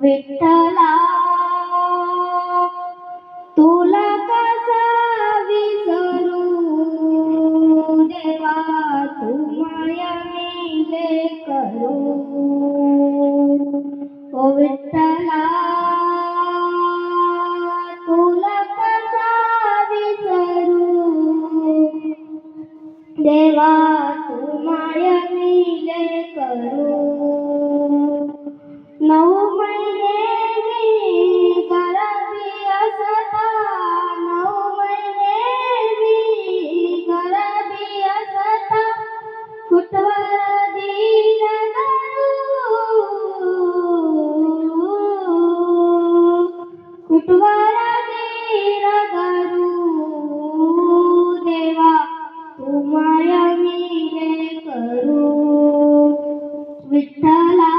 विठ्ठला तुला कसा विसरू देवा, तू माया मिले करू. ओ विठ्ठला तुला कसा विसरू देवा, तू माया मिले करू. 9 महिने मी घराती असता, 9 महिने मी घराती असता, कुठवर दीन धरू, कुठवर दीन धरू देवा, तू माया मिले करू. विठ्ठला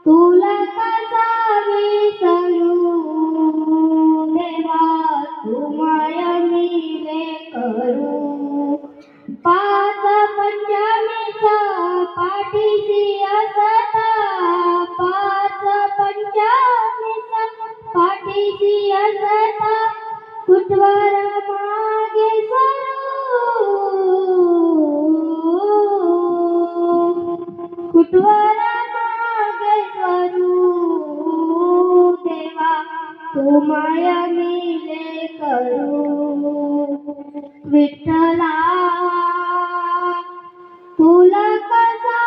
तुला कसा विसरू देवा, तू माया मिले करू. 5 पंचमीचा पाठीशी असता, 5 पंचमीचा पाठीशी असता, कुठवर मागे सरू, कुठवर मागे सरू देवा, तू माया मिले करू. विठ्ठला तुला कसा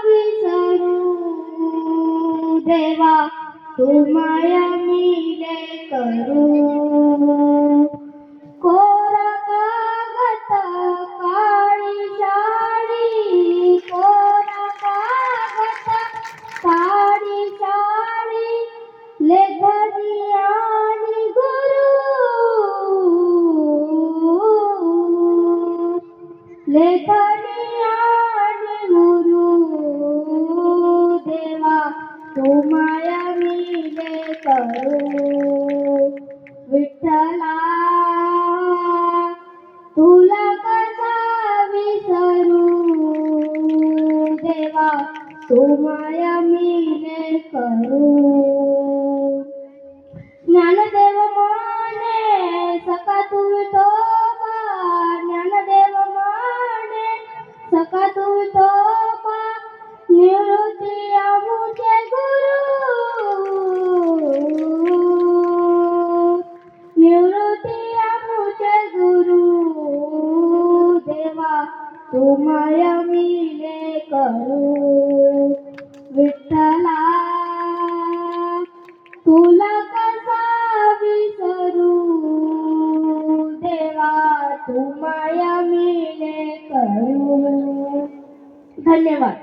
विसरू देवा, तू माया मिले करू. कोरा कागद काळी शाडी, कोरा कागद काळी शाडी, लेखनी आणि गुरु, लेखनी आणि गुरु देवा, तू माया मिले करू. विठ्ठला तुला कसा विसरू देवा, तू माया मिले करू. ज्ञानदेव माने सखा तू विठोबा, ज्ञानदेव माने सखा तू विठोबा, निवृत्ती आमुचे गुरु, निवृत्ती आमुचे गुरु देवा, तू माया मिले करू. विठ्ठला तुला कसा विसरू देवा, तू माया मिले करू. धन्यवाद.